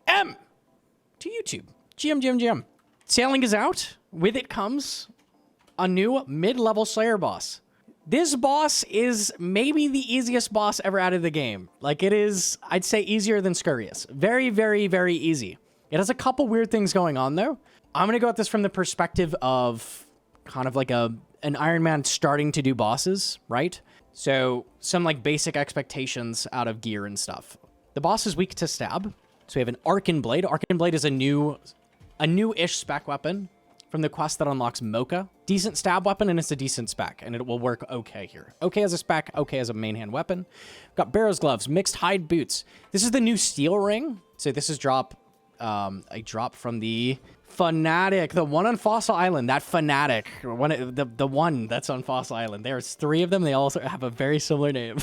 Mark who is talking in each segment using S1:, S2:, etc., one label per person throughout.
S1: M to YouTube. GM. Sailing is out. With it comes a new mid-level Slayer boss. This boss is maybe the easiest boss ever out of the game. Like, it is, I'd say, easier than Scurrius. Very, very, very easy. It has a couple weird things going on, though. I'm going to go at this from the perspective of kind of like an Ironman starting to do bosses, right? So some like basic expectations out of gear and stuff. The boss is weak to stab. So we have an Arkan blade. Arkan blade is a new-ish spec weapon from the quest that unlocks Mocha. Decent stab weapon, and it's a decent spec, and it will work okay here. Okay as a spec, okay as a main hand weapon. We've got Barrow's gloves, mixed hide boots. This is the new steel ring. So this is a drop from the Fanatic, the one on Fossil Island. That Fanatic, the one that's on Fossil Island. There's 3 of them. They all have a very similar name.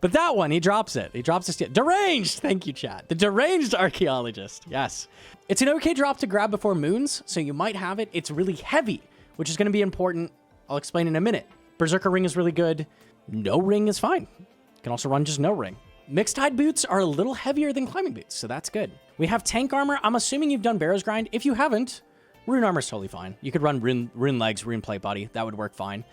S1: But that one, he drops it. He drops a steel. Deranged! Thank you, chat. The Deranged Archaeologist. Yes. It's an okay drop to grab before moons, so you might have it. It's really heavy, which is going to be important. I'll explain in a minute. Berserker ring is really good. No ring is fine. You can also run just no ring. Mixed hide boots are a little heavier than climbing boots, so that's good. We have tank armor. I'm assuming you've done Barrow's grind. If you haven't, rune armor is totally fine. You could run rune legs, rune plate body. That would work fine.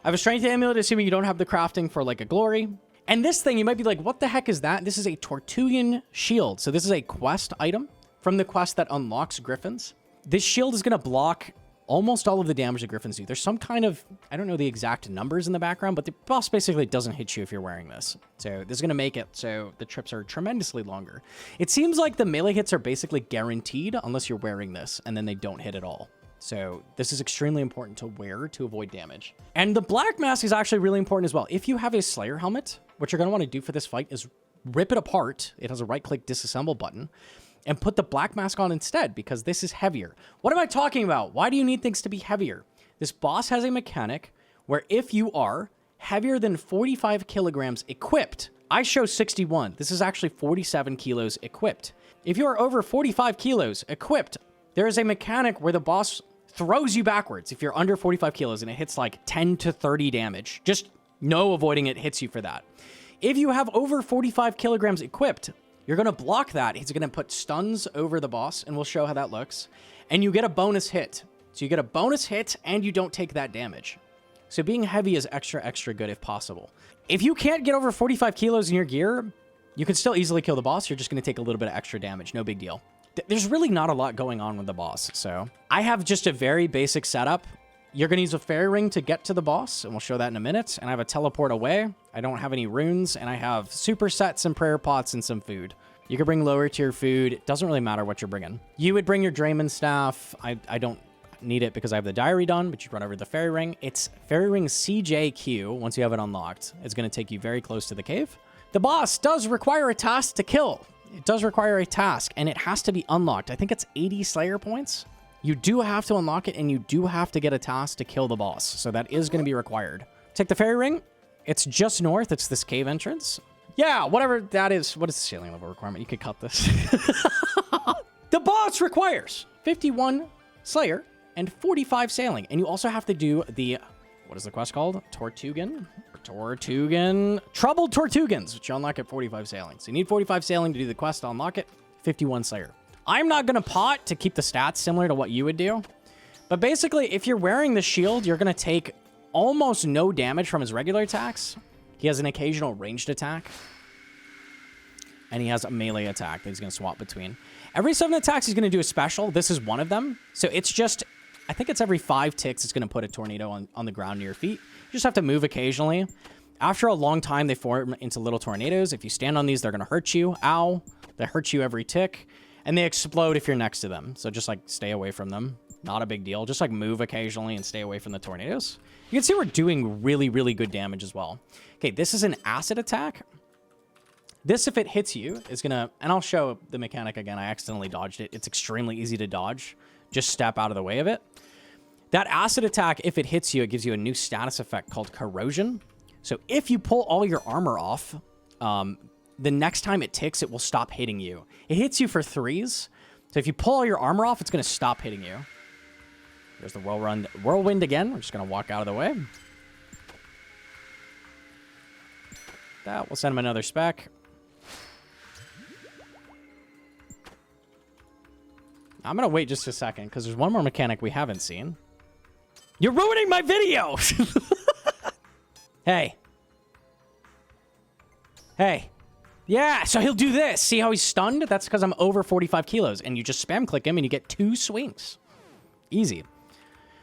S1: I have a strength amulet, assuming you don't have the crafting for like a glory. And this thing, you might be like, what the heck is that? This is a Tortugan shield. So this is a quest item from the quest that unlocks griffins. This shield is going to block almost all of the damage that griffins do. There's some kind of, I don't know the exact numbers in the background, but the boss basically doesn't hit you if you're wearing this. So this is going to make it so the trips are tremendously longer. It seems like the melee hits are basically guaranteed unless you're wearing this, and then they don't hit at all. So this is extremely important to wear to avoid damage. And the black mask is actually really important as well. If you have a Slayer helmet, what you're going to want to do for this fight is rip it apart. It has a right-click disassemble button. And put the black mask on instead, because this is heavier. What am I talking about? Why do you need things to be heavier? This boss has a mechanic where if you are heavier than 45 kilograms equipped, I show 61. This is actually 47 kilos equipped. If you are over 45 kilos equipped, there is a mechanic where the boss throws you backwards if you're under 45 kilos, and it hits like 10 to 30 damage. Just no avoiding it hits you for that. If you have over 45 kilograms equipped, you're going to block that. He's going to put stuns over the boss, and we'll show how that looks. And you get a bonus hit. So you get a bonus hit, and you don't take that damage. So being heavy is extra, extra good if possible. If you can't get over 45 kilos in your gear, you can still easily kill the boss. You're just going to take a little bit of extra damage. No big deal. There's really not a lot going on with the boss. So I have just a very basic setup. You're going to use a fairy ring to get to the boss, and we'll show that in a minute. And I have a teleport away. I don't have any runes, and I have supersets and prayer pots and some food. You could bring lower tier food. It doesn't really matter what you're bringing. You would bring your Drayman staff. I don't need it because I have the diary done, but you run over the fairy ring. It's fairy ring CJQ. Once you have it unlocked, it's going to take you very close to the cave. The boss does require a task to kill. It does require a task, and it has to be unlocked. I think it's 80 Slayer points. You do have to unlock it, and you do have to get a task to kill the boss. So that is going to be required. Take the fairy ring. It's just north. It's this cave entrance. Yeah, whatever that is. What is the sailing level requirement? You could cut this. The boss requires 51 Slayer and 45 sailing. And you also have to do the, what is the quest called? Tortugan? Troubled Tortugans, which you unlock at 45 sailing. So you need 45 sailing to do the quest to unlock it. 51 Slayer. I'm not going to pot to keep the stats similar to what you would do. But basically, if you're wearing the shield, you're going to take almost no damage from his regular attacks. He has an occasional ranged attack. And he has a melee attack that he's going to swap between. Every 7 attacks, he's going to do a special. This is one of them. So it's just, I think it's every 5 ticks, it's going to put a tornado on the ground near your feet. You just have to move occasionally. After a long time, they form into little tornadoes. If you stand on these, they're going to hurt you. Ow. They hurt you every tick. And they explode if you're next to them. So just like stay away from them. Not a big deal. Just like move occasionally and stay away from the tornadoes. You can see we're doing really, really good damage as well. Okay, this is an acid attack. This, if it hits you, is going to... And I'll show the mechanic again. I accidentally dodged it. It's extremely easy to dodge. Just step out of the way of it. That acid attack, if it hits you, it gives you a new status effect called corrosion. So if you pull all your armor off, the next time it ticks, it will stop hitting you. It hits you for 3s. So if you pull all your armor off, it's going to stop hitting you. There's the whirlwind again. We're just going to walk out of the way. That will send him another spec. I'm going to wait just a second because there's one more mechanic we haven't seen. You're ruining my video! Hey. Hey. Yeah, so he'll do this. See how he's stunned? That's because I'm over 45 kilos. And you just spam click him and you get 2 swings. Easy.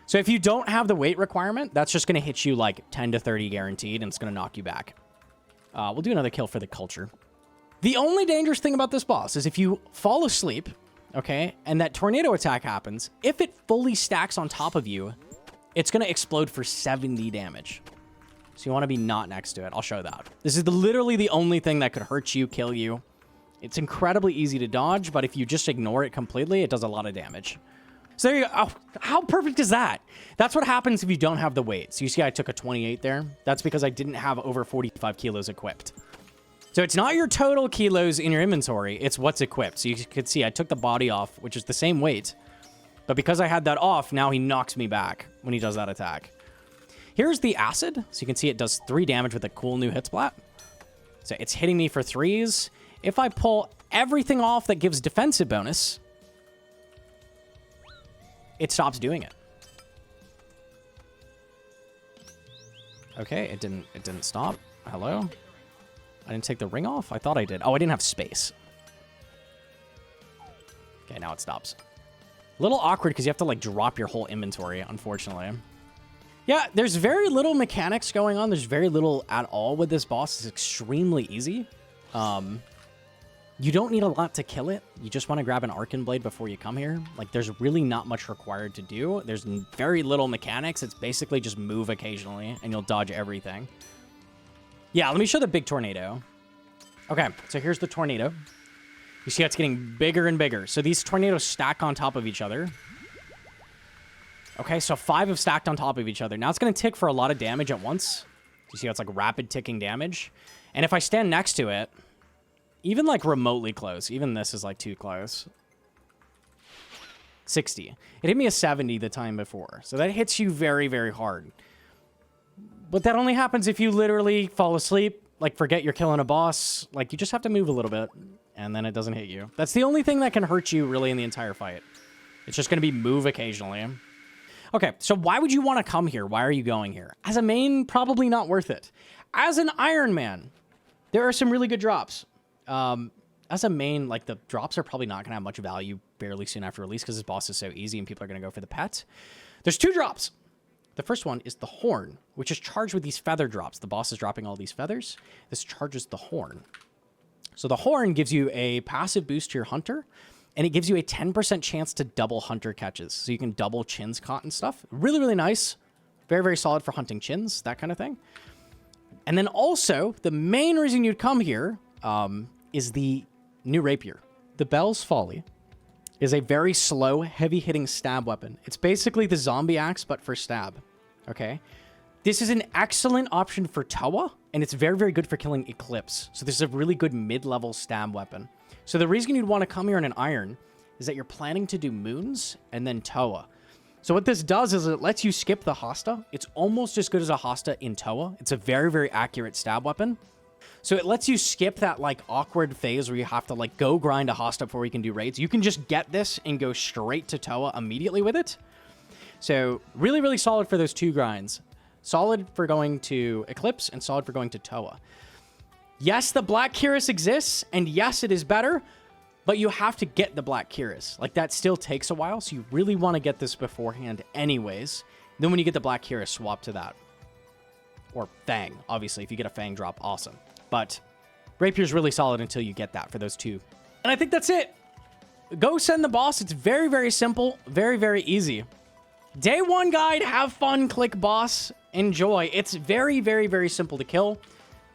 S1: So if you don't have the weight requirement, that's just going to hit you like 10 to 30 guaranteed, and it's going to knock you back. We'll do another kill for the culture. The only dangerous thing about this boss is if you fall asleep, okay, and that tornado attack happens, if it fully stacks on top of you, it's going to explode for 70 damage. So you want to be not next to it. I'll show that. This is literally the only thing that could hurt you, kill you. It's incredibly easy to dodge, but if you just ignore it completely, it does a lot of damage. So there you go. Oh, how perfect is that? That's what happens if you don't have the weight. So you see I took a 28 there. That's because I didn't have over 45 kilos equipped. So it's not your total kilos in your inventory. It's what's equipped. So you could see I took the body off, which is the same weight. But because I had that off, now he knocks me back when he does that attack. Here's the acid. So you can see it does 3 damage with a cool new hit splat. So it's hitting me for 3s. If I pull everything off that gives defensive bonus, it stops doing it. Okay, it didn't stop. Hello? I didn't take the ring off? I thought I did. Oh, I didn't have space. Okay, now it stops. A little awkward because you have to like drop your whole inventory, unfortunately. Yeah, there's very little mechanics going on. There's very little at all with this boss. It's extremely easy. You don't need a lot to kill it. You just want to grab an Arkan blade before you come here. Like, there's really not much required to do. There's very little mechanics. It's basically just move occasionally, and you'll dodge everything. Yeah, let me show the big tornado. Okay, so here's the tornado. You see how it's getting bigger and bigger. So these tornadoes stack on top of each other. Okay, so 5 have stacked on top of each other. Now it's going to tick for a lot of damage at once. You see how it's like rapid ticking damage? And if I stand next to it, even like remotely close, even this is like too close. 60. It hit me a 70 the time before. So that hits you very, very hard. But that only happens if you literally fall asleep, like forget you're killing a boss. Like you just have to move a little bit and then it doesn't hit you. That's the only thing that can hurt you really in the entire fight. It's just going to be move occasionally. Okay, so why would you want to come here? Why are you going here? As a main, probably not worth it. As an Ironman, there are some really good drops. As a main, like the drops are probably not going to have much value fairly soon after release because this boss is so easy and people are going to go for the pet. There's 2 drops. The first one is the horn, which is charged with these feather drops. The boss is dropping all these feathers. This charges the horn. So the horn gives you a passive boost to your hunter, and it gives you a 10% chance to double hunter catches. So you can double chins caught and stuff. Really, really nice. Very, very solid for hunting chins, that kind of thing. And then also, the main reason you'd come here is the new rapier. The Bell's Folly is a very slow, heavy-hitting stab weapon. It's basically the zombie axe, but for stab. Okay? This is an excellent option for Toa, and it's very, very good for killing Eclipse. So this is a really good mid-level stab weapon. So the reason you'd want to come here in an iron is that you're planning to do moons and then Toa. So what this does is it lets you skip the Hasta. It's almost as good as a Hasta in Toa. It's a very, very accurate stab weapon. So it lets you skip that like awkward phase where you have to like go grind a Hasta before you can do raids. You can just get this and go straight to Toa immediately with it. So really, really solid for those 2 grinds. Solid for going to Eclipse and solid for going to Toa. Yes, the Black Cuirass exists, and yes, it is better, but you have to get the Black Cuirass. Like, that still takes a while, so you really want to get this beforehand anyways. Then when you get the Black Cuirass, swap to that. Or Fang, obviously. If you get a Fang drop, awesome. But Rapier's really solid until you get that for those 2. And I think that's it. Go send the boss. It's very, very simple. Very, very easy. Day 1 guide, have fun, click boss, enjoy. It's very, very, very simple to kill.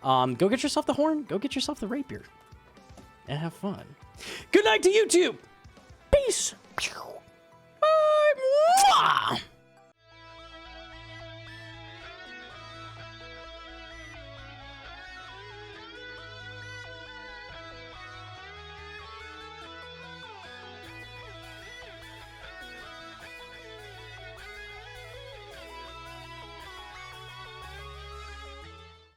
S1: Go get yourself the horn. Go get yourself the rapier. And have fun. Good night to YouTube. Peace. Bye. Mwah.